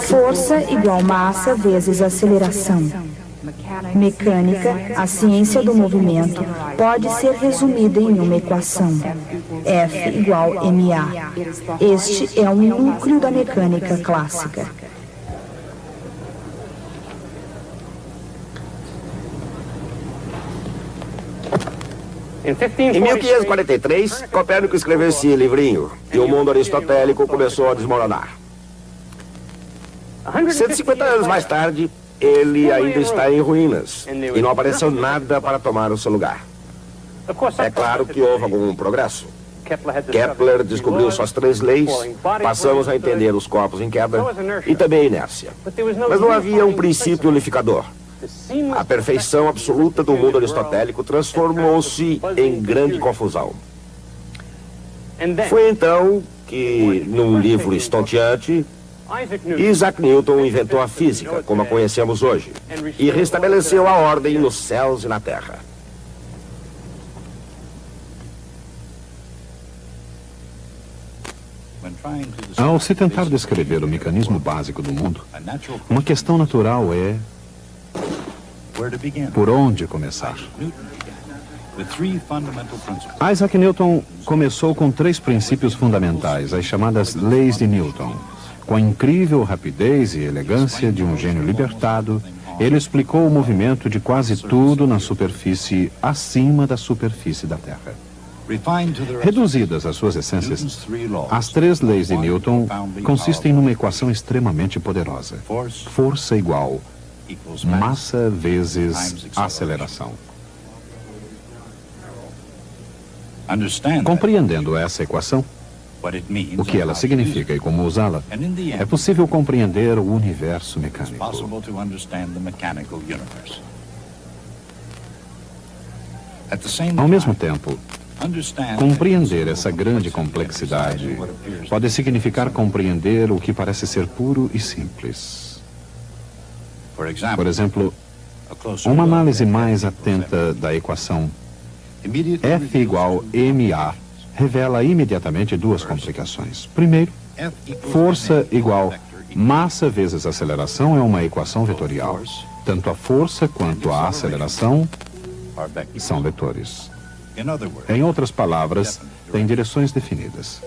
Força igual massa vezes aceleração. Mecânica, a ciência do movimento, pode ser resumida em uma equação. F igual ma. Este é um núcleo da mecânica clássica. Em 1543, Copérnico escreveu esse livrinho e o mundo aristotélico começou a desmoronar. 150 anos mais tarde, ele ainda está em ruínas e não apareceu nada para tomar o seu lugar. É claro que houve algum progresso. Kepler descobriu suas 3 leis, passamos a entender os corpos em queda e também a inércia. Mas não havia um princípio unificador. A perfeição absoluta do mundo aristotélico transformou-se em grande confusão. Foi então que, num livro estonteante, Isaac Newton inventou a física, como a conhecemos hoje, e restabeleceu a ordem nos céus e na terra. Ao se tentar descrever o mecanismo básico do mundo, uma questão natural é: por onde começar? Isaac Newton começou com 3 princípios fundamentais, as chamadas leis de Newton. Com a incrível rapidez e elegância de um gênio libertado, ele explicou o movimento de quase tudo na superfície acima da superfície da Terra. Reduzidas às suas essências, as 3 leis de Newton consistem numa equação extremamente poderosa. Força igual massa vezes aceleração. Compreendendo essa equação, o que ela significa e como usá-la, é possível compreender o universo mecânico. Ao mesmo tempo, compreender essa grande complexidade pode significar compreender o que parece ser puro e simples. Por exemplo, uma análise mais atenta da equação F igual ma revela imediatamente 2 complicações. Primeiro, força igual massa vezes aceleração é uma equação vetorial. Tanto a força quanto a aceleração são vetores. Em outras palavras, têm direções definidas.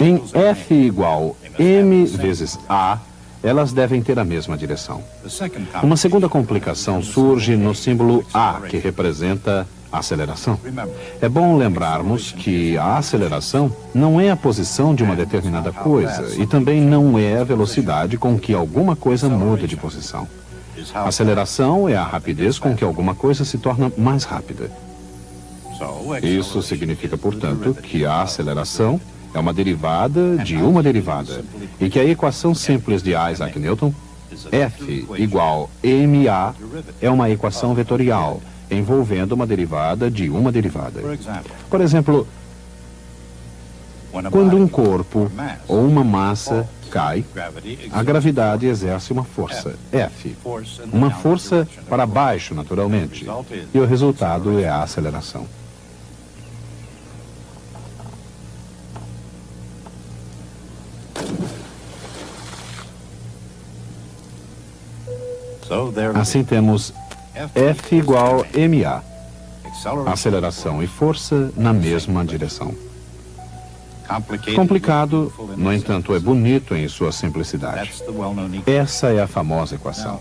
Em F igual m vezes a, elas devem ter a mesma direção. Uma segunda complicação surge no símbolo A, que representa a aceleração. É bom lembrarmos que a aceleração não é a posição de uma determinada coisa e também não é a velocidade com que alguma coisa muda de posição. A aceleração é a rapidez com que alguma coisa se torna mais rápida. Isso significa, portanto, que a aceleração é uma derivada de uma derivada, e que a equação simples de Isaac Newton, F igual ma, é uma equação vetorial, envolvendo uma derivada de uma derivada. Por exemplo, quando um corpo ou uma massa cai, a gravidade exerce uma força, F, uma força para baixo, naturalmente, e o resultado é a aceleração. Assim temos F igual ma, aceleração e força na mesma direção. Complicado, no entanto, é bonito em sua simplicidade. Essa é a famosa equação.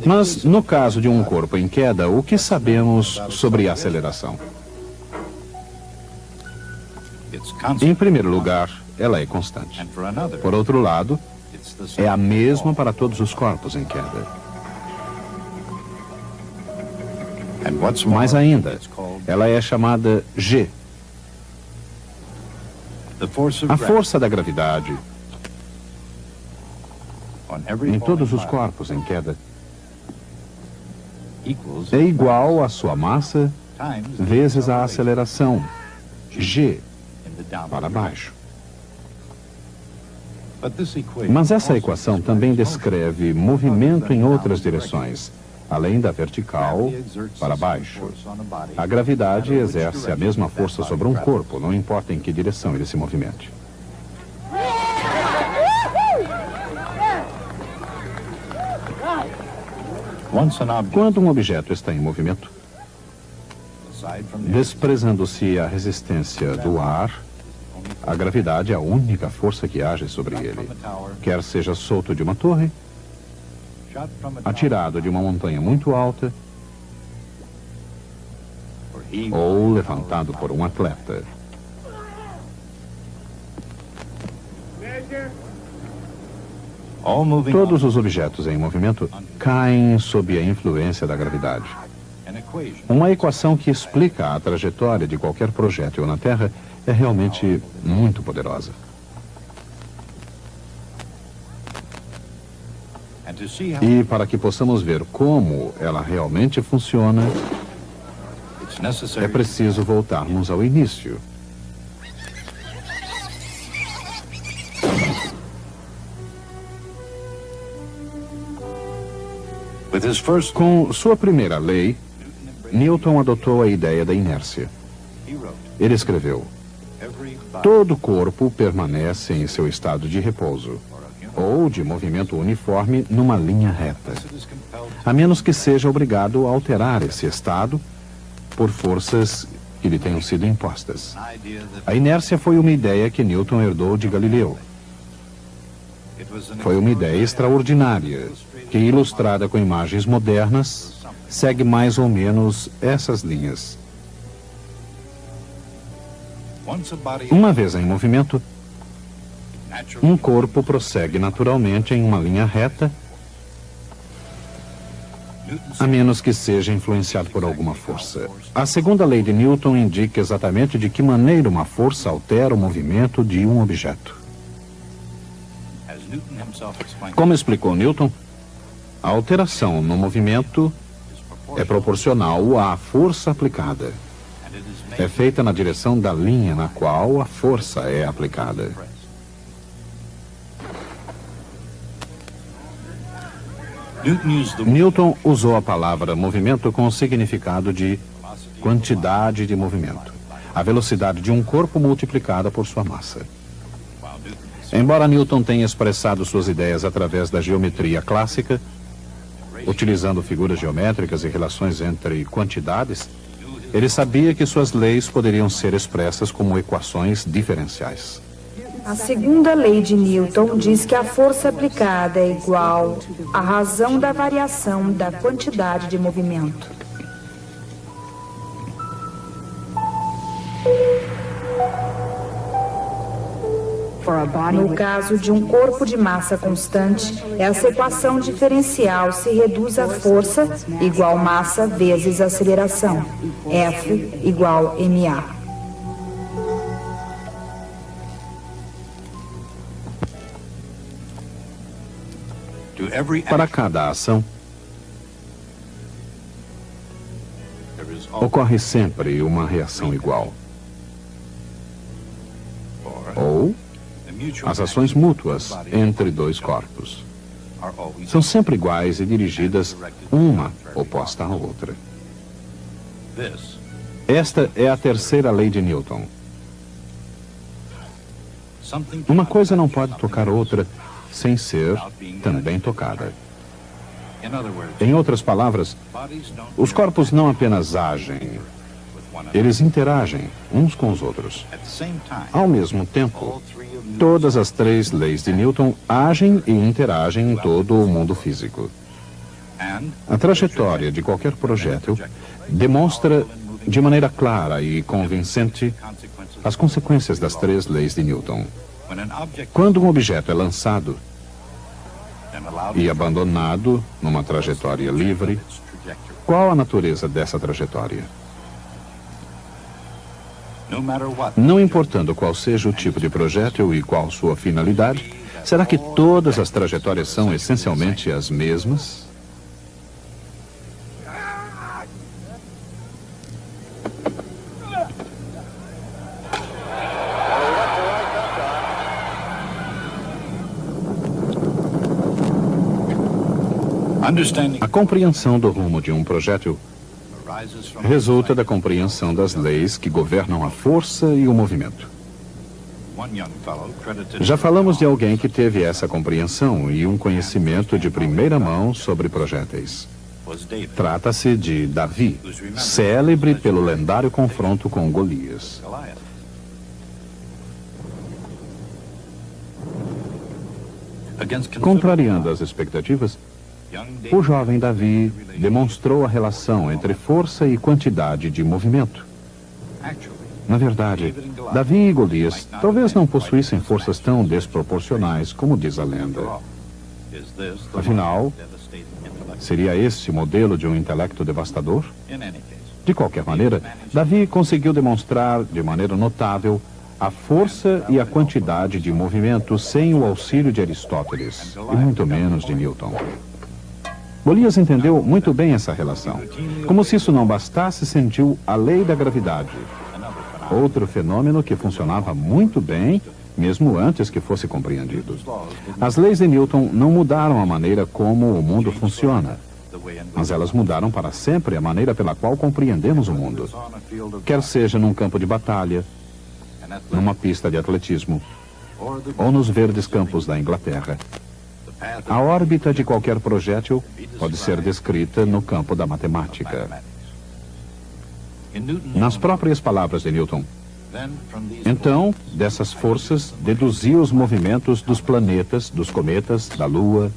Mas, no caso de um corpo em queda, o que sabemos sobre a aceleração? Em primeiro lugar, ela é constante. Por outro lado, é a mesma para todos os corpos em queda. Mais ainda, ela é chamada G. A força da gravidade em todos os corpos em queda é igual à sua massa vezes a aceleração, G, para baixo. Mas essa equação também descreve movimento em outras direções, além da vertical para baixo. A gravidade exerce a mesma força sobre um corpo, não importa em que direção ele se movimente. Quando um objeto está em movimento, desprezando-se a resistência do ar, a gravidade é a única força que age sobre ele. Quer seja solto de uma torre, atirado de uma montanha muito alta, ou levantado por um atleta. Todos os objetos em movimento caem sob a influência da gravidade. Uma equação que explica a trajetória de qualquer projétil na Terra é realmente muito poderosa. E para que possamos ver como ela realmente funciona, é preciso voltarmos ao início. Com sua primeira lei, Newton adotou a ideia da inércia. Ele escreveu: todo corpo permanece em seu estado de repouso, ou de movimento uniforme numa linha reta, a menos que seja obrigado a alterar esse estado por forças que lhe tenham sido impostas. A inércia foi uma ideia que Newton herdou de Galileu. Foi uma ideia extraordinária, que, ilustrada com imagens modernas, segue mais ou menos essas linhas. Uma vez em movimento, um corpo prossegue naturalmente em uma linha reta, a menos que seja influenciado por alguma força. A segunda lei de Newton indica exatamente de que maneira uma força altera o movimento de um objeto. Como explicou Newton, a alteração no movimento é proporcional à força aplicada. É feita na direção da linha na qual a força é aplicada. Newton usou a palavra movimento com o significado de quantidade de movimento, a velocidade de um corpo multiplicada por sua massa. Embora Newton tenha expressado suas ideias através da geometria clássica, utilizando figuras geométricas e relações entre quantidades, ele sabia que suas leis poderiam ser expressas como equações diferenciais. A segunda lei de Newton diz que a força aplicada é igual à razão da variação da quantidade de movimento. No caso de um corpo de massa constante, essa equação diferencial se reduz a força igual massa vezes aceleração, F igual ma. Para cada ação, ocorre sempre uma reação igual. Ou as ações mútuas entre dois corpos são sempre iguais e dirigidas uma oposta à outra. Esta é a terceira lei de Newton. Uma coisa não pode tocar outra sem ser também tocada. Em outras palavras, os corpos não apenas agem, eles interagem uns com os outros. Ao mesmo tempo, todas as três leis de Newton agem e interagem em todo o mundo físico. A trajetória de qualquer projétil demonstra de maneira clara e convincente as consequências das três leis de Newton. Quando um objeto é lançado e abandonado numa trajetória livre, qual a natureza dessa trajetória? Não importando qual seja o tipo de projétil e qual sua finalidade, será que todas as trajetórias são essencialmente as mesmas? A compreensão do rumo de um projétil resulta da compreensão das leis que governam a força e o movimento. Já falamos de alguém que teve essa compreensão e um conhecimento de primeira mão sobre projéteis. Trata-se de Davi, célebre pelo lendário confronto com Golias. Contrariando as expectativas, o jovem Davi demonstrou a relação entre força e quantidade de movimento. Na verdade, Davi e Golias talvez não possuíssem forças tão desproporcionais como diz a lenda. Afinal, seria esse o modelo de um intelecto devastador? De qualquer maneira, Davi conseguiu demonstrar de maneira notável a força e a quantidade de movimento sem o auxílio de Aristóteles, e muito menos de Newton. Golias entendeu muito bem essa relação. Como se isso não bastasse, sentiu a lei da gravidade. Outro fenômeno que funcionava muito bem, mesmo antes que fosse compreendido. As leis de Newton não mudaram a maneira como o mundo funciona, mas elas mudaram para sempre a maneira pela qual compreendemos o mundo. Quer seja num campo de batalha, numa pista de atletismo, ou nos verdes campos da Inglaterra. A órbita de qualquer projétil pode ser descrita no campo da matemática. Nas próprias palavras de Newton, então, dessas forças, deduzia os movimentos dos planetas, dos cometas, da Lua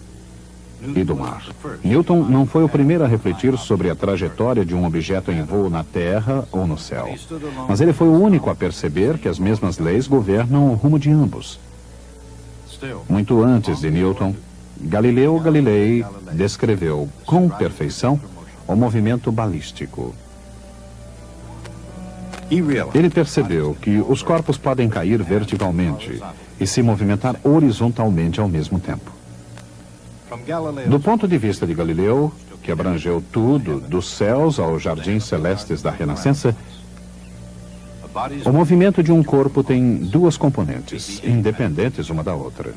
e do mar. Newton não foi o primeiro a refletir sobre a trajetória de um objeto em voo na Terra ou no céu, mas ele foi o único a perceber que as mesmas leis governam o rumo de ambos. Muito antes de Newton, Galileu Galilei descreveu com perfeição o movimento balístico. Ele percebeu que os corpos podem cair verticalmente e se movimentar horizontalmente ao mesmo tempo. Do ponto de vista de Galileu, que abrangeu tudo, dos céus aos jardins celestes da Renascença, o movimento de um corpo tem duas componentes, independentes uma da outra.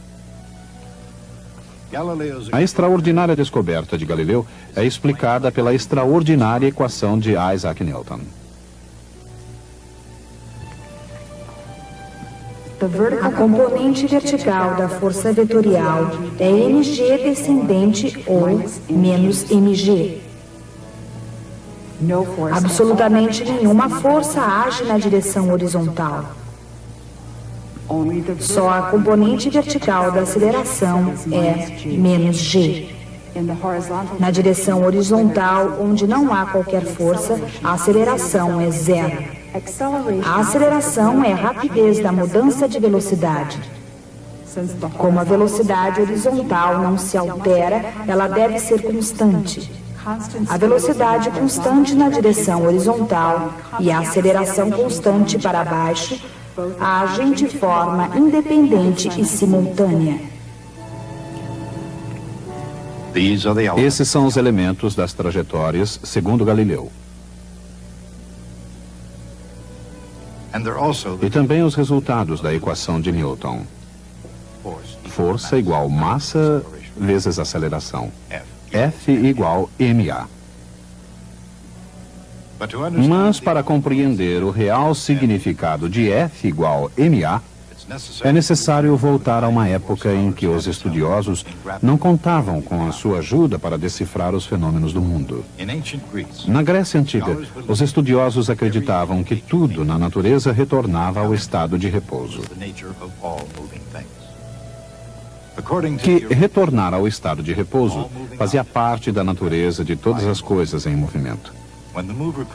A extraordinária descoberta de Galileu é explicada pela extraordinária equação de Isaac Newton. A componente vertical da força vetorial é mg descendente ou menos mg. Absolutamente nenhuma força age na direção horizontal. Só a componente vertical da aceleração é menos g. Na direção horizontal, onde não há qualquer força, a aceleração é zero. A aceleração é a rapidez da mudança de velocidade. Como a velocidade horizontal não se altera, ela deve ser constante. A velocidade constante na direção horizontal e a aceleração constante para baixo agem de forma independente e simultânea. Esses são os elementos das trajetórias, segundo Galileu. E também os resultados da equação de Newton. Força igual massa vezes aceleração. F igual ma. Mas para compreender o real significado de F igual ma, é necessário voltar a uma época em que os estudiosos não contavam com a sua ajuda para decifrar os fenômenos do mundo. Na Grécia Antiga, os estudiosos acreditavam que tudo na natureza retornava ao estado de repouso. Que retornar ao estado de repouso fazia parte da natureza de todas as coisas em movimento.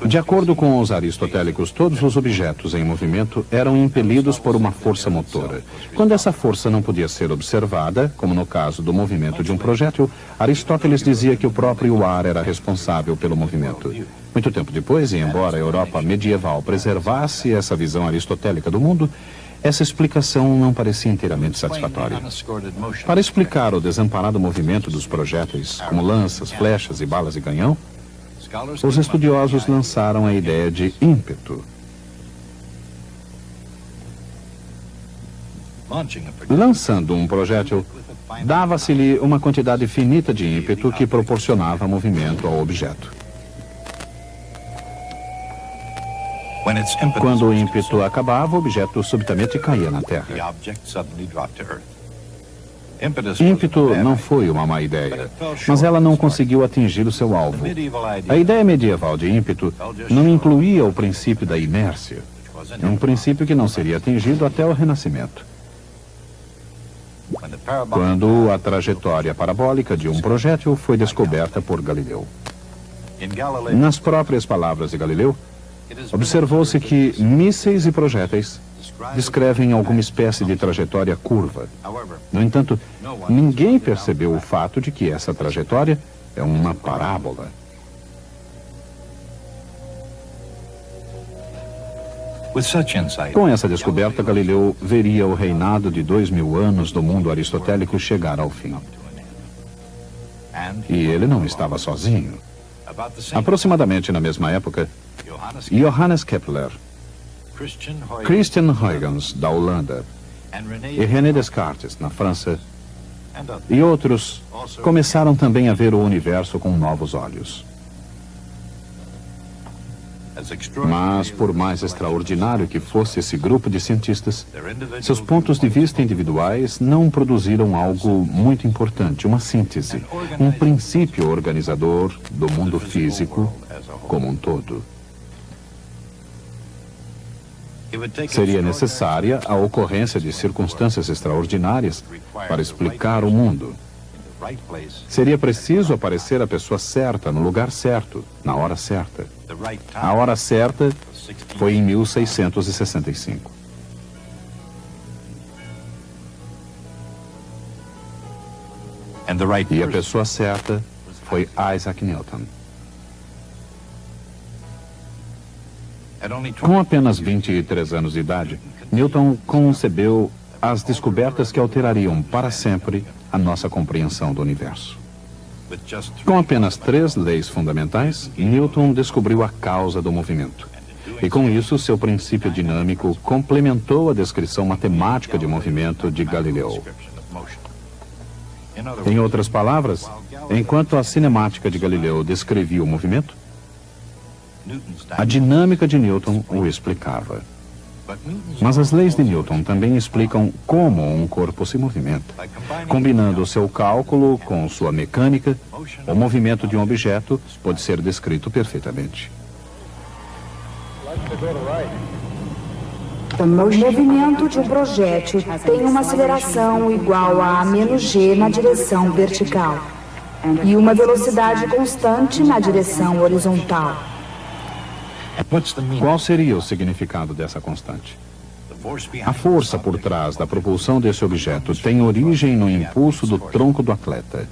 De acordo com os aristotélicos, todos os objetos em movimento eram impelidos por uma força motora. Quando essa força não podia ser observada, como no caso do movimento de um projétil, Aristóteles dizia que o próprio ar era responsável pelo movimento. Muito tempo depois, e embora a Europa medieval preservasse essa visão aristotélica do mundo, essa explicação não parecia inteiramente satisfatória. Para explicar o desamparado movimento dos projéteis, como lanças, flechas e balas de canhão, os estudiosos lançaram a ideia de ímpeto. Lançando um projétil, dava-se-lhe uma quantidade finita de ímpeto que proporcionava movimento ao objeto. Quando o ímpeto acabava, o objeto subitamente caía na terra. Ímpeto não foi uma má ideia, mas ela não conseguiu atingir o seu alvo. A ideia medieval de ímpeto não incluía o princípio da inércia, um princípio que não seria atingido até o Renascimento. Quando a trajetória parabólica de um projétil foi descoberta por Galileu. Nas próprias palavras de Galileu, observou-se que mísseis e projéteis descrevem alguma espécie de trajetória curva. No entanto, ninguém percebeu o fato de que essa trajetória é uma parábola. Com essa descoberta, Galileu veria o reinado de 2000 anos do mundo aristotélico chegar ao fim. E ele não estava sozinho. Aproximadamente na mesma época, Johannes Kepler, Christian Huygens, da Holanda, e René Descartes, na França, e outros começaram também a ver o universo com novos olhos. Mas, por mais extraordinário que fosse esse grupo de cientistas, seus pontos de vista individuais não produziram algo muito importante, uma síntese, um princípio organizador do mundo físico como um todo. Seria necessária a ocorrência de circunstâncias extraordinárias para explicar o mundo. Seria preciso aparecer a pessoa certa, no lugar certo, na hora certa. A hora certa foi em 1665. E a pessoa certa foi Isaac Newton. Com apenas 23 anos de idade, Newton concebeu as descobertas que alterariam para sempre a nossa compreensão do universo. Com apenas 3 leis fundamentais, Newton descobriu a causa do movimento. E com isso, seu princípio dinâmico complementou a descrição matemática de movimento de Galileu. Em outras palavras, enquanto a cinemática de Galileu descrevia o movimento, a dinâmica de Newton o explicava. Mas as leis de Newton também explicam como um corpo se movimenta. Combinando o seu cálculo com sua mecânica, o movimento de um objeto pode ser descrito perfeitamente. O movimento de um projétil tem uma aceleração igual a menos g na direção vertical e uma velocidade constante na direção horizontal. Qual seria o significado dessa constante? A força por trás da propulsão desse objeto tem origem no impulso do tronco do atleta.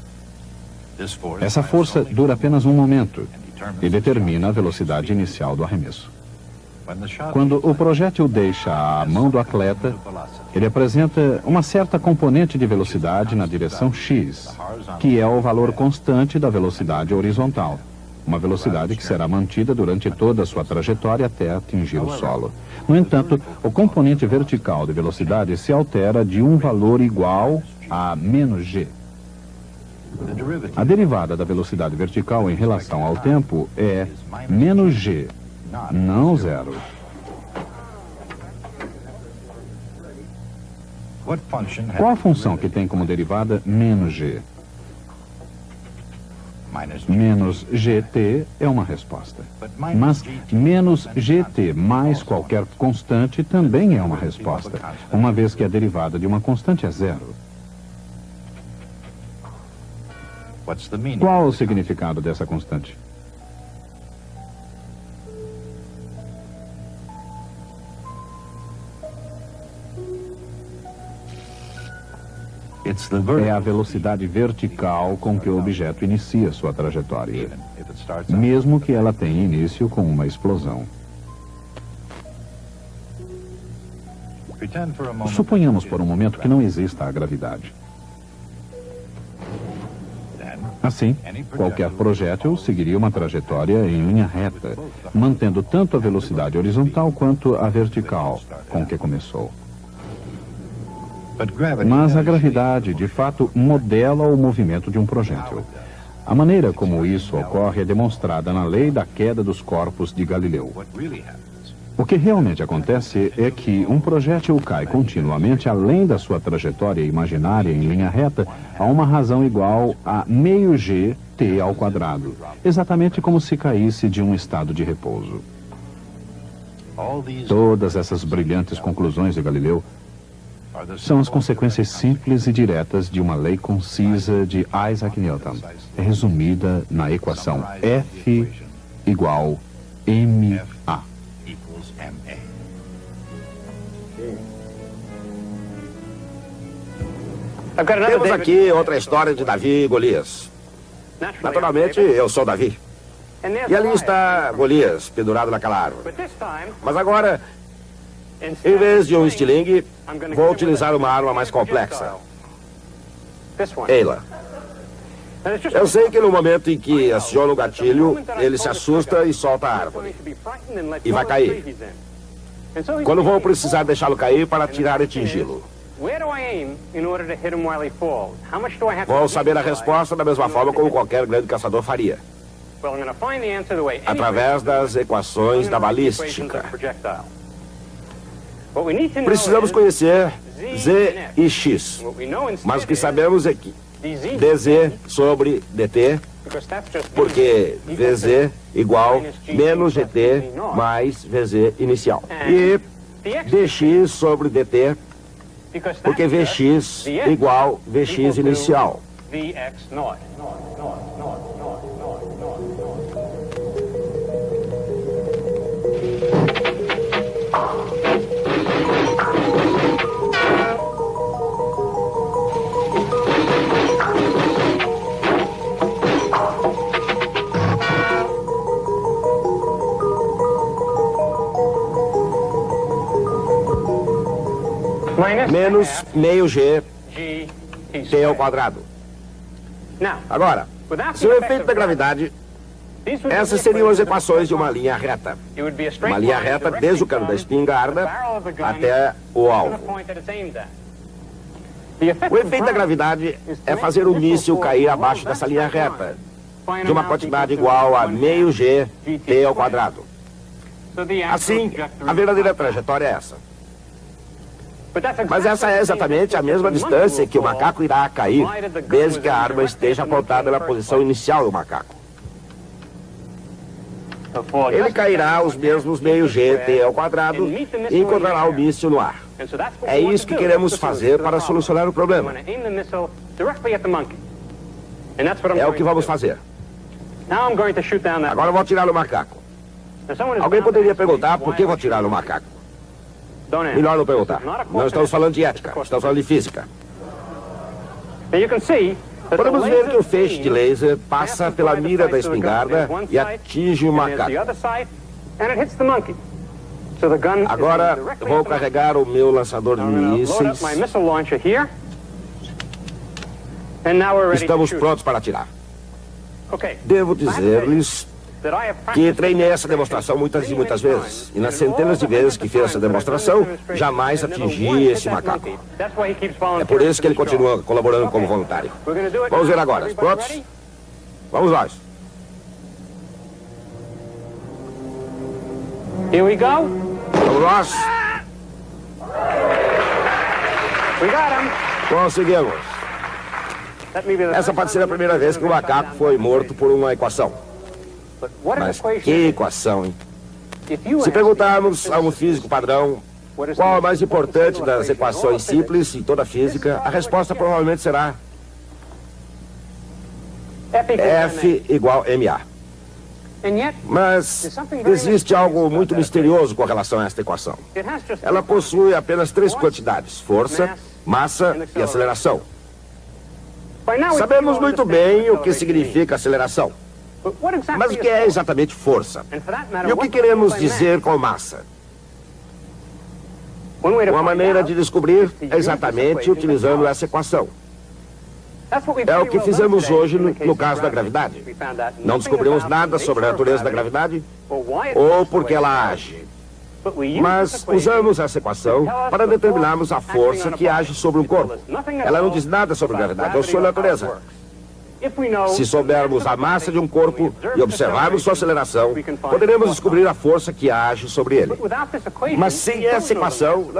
Essa força dura apenas um momento e determina a velocidade inicial do arremesso. Quando o projétil deixa a mão do atleta, ele apresenta uma certa componente de velocidade na direção x, que é o valor constante da velocidade horizontal. Uma velocidade que será mantida durante toda a sua trajetória até atingir o solo. No entanto, o componente vertical de velocidade se altera de um valor igual a menos g. A derivada da velocidade vertical em relação ao tempo é menos g, não zero. Qual a função que tem como derivada menos g? Menos gt é uma resposta. Mas menos gt mais qualquer constante também é uma resposta, uma vez que a derivada de uma constante é zero. Qual o significado dessa constante? É a velocidade vertical com que o objeto inicia sua trajetória, mesmo que ela tenha início com uma explosão. Suponhamos por um momento que não exista a gravidade. Assim, qualquer projétil seguiria uma trajetória em linha reta, mantendo tanto a velocidade horizontal quanto a vertical com que começou. Mas a gravidade, de fato, modela o movimento de um projétil. A maneira como isso ocorre é demonstrada na lei da queda dos corpos de Galileu. O que realmente acontece é que um projétil cai continuamente além da sua trajetória imaginária em linha reta a uma razão igual a meio g t ao quadrado, exatamente como se caísse de um estado de repouso. Todas essas brilhantes conclusões de Galileu são as consequências simples e diretas de uma lei concisa de Isaac Newton, resumida na equação F igual ma. Temos aqui outra história de Davi e Golias. Naturalmente, eu sou Davi. E ali está Golias, pendurado naquela árvore. Mas agora, em vez de um estilingue, vou utilizar uma arma mais complexa. Eila. Eu sei que no momento em que aciona o gatilho, ele se assusta e solta a árvore. E vai cair. Quando vou precisar deixá-lo cair para atirar e atingi-lo? Vou saber a resposta da mesma forma como qualquer grande caçador faria. Através das equações da balística. Precisamos conhecer Z e X. Mas o que sabemos é que dz sobre dt, porque vz igual menos gt mais vz inicial. E dx sobre dt, porque vx igual vx inicial. Menos meio g t ao quadrado. Agora, se o efeito da gravidade, essas seriam as equações de uma linha reta. Uma linha reta desde o cano da espingarda até o alvo. O efeito da gravidade é fazer o míssil cair abaixo dessa linha reta, de uma quantidade igual a meio g t ao quadrado. Assim, a verdadeira trajetória é essa. Mas essa é exatamente a mesma distância que o macaco irá cair, desde que a arma esteja apontada na posição inicial do macaco. Ele cairá os mesmos meio g t ao quadrado e encontrará o míssil no ar. É isso que queremos fazer para solucionar o problema. É o que vamos fazer. Agora vou atirar no macaco. Alguém poderia perguntar por que vou atirar no macaco. Melhor não perguntar. Não estamos falando de ética, estamos falando de física. Podemos ver que o feixe de laser passa pela mira da espingarda e atinge o macaco. Agora vou carregar o meu lançador de mísseis. Estamos prontos para atirar. Devo dizer-lhes que treinei essa demonstração muitas e muitas vezes. E nas centenas de vezes que fiz essa demonstração, jamais atingi esse macaco. É por isso que ele continua colaborando como voluntário. Vamos ver agora. Prontos? Vamos nós. Here we go. Vamos nós. We got him. Conseguimos. Essa pode ser a primeira vez que o macaco foi morto por uma equação. Mas que equação, hein? Se perguntarmos a um físico padrão qual é a mais importante das equações simples em toda a física, a resposta provavelmente será F igual ma. Mas existe algo muito misterioso com relação a esta equação. Ela possui apenas três quantidades: força, massa e aceleração. Sabemos muito bem o que significa aceleração. Mas o que é exatamente força? E o que queremos dizer com massa? Uma maneira de descobrir é exatamente utilizando essa equação. É o que fizemos hoje no caso da gravidade. Não descobrimos nada sobre a natureza da gravidade ou por que ela age. Mas usamos essa equação para determinarmos a força que age sobre um corpo. Ela não diz nada sobre gravidade ou sua natureza. Se soubermos a massa de um corpo e observarmos sua aceleração, poderemos descobrir a força que age sobre ele. Mas sem essa equação,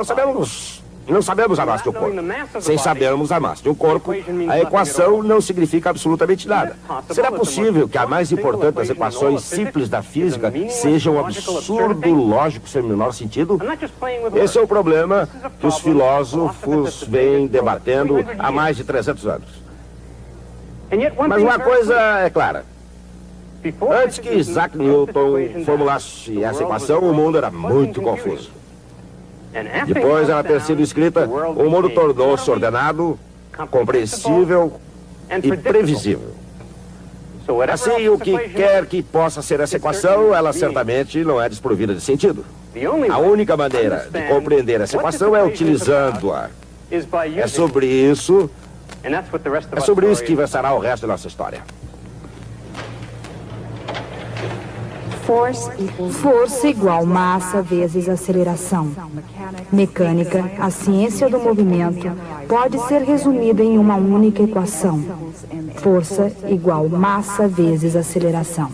não sabemos a massa de um corpo. Sem sabermos a massa de um corpo, a equação não significa absolutamente nada. Será possível que a mais importante das equações simples da física seja um absurdo lógico sem o menor sentido? Esse é o problema que os filósofos vêm debatendo há mais de 300 anos. Mas uma coisa é clara. Antes que Isaac Newton formulasse essa equação, o mundo era muito confuso. Depois dela ter sido escrita, o mundo tornou-se ordenado, compreensível e previsível. Assim, o que quer que possa ser essa equação, ela certamente não é desprovida de sentido. A única maneira de compreender essa equação é utilizando-a. É sobre isso que versará o resto da nossa história. Força igual massa vezes aceleração. Mecânica, a ciência do movimento, pode ser resumida em uma única equação. Força igual massa vezes aceleração.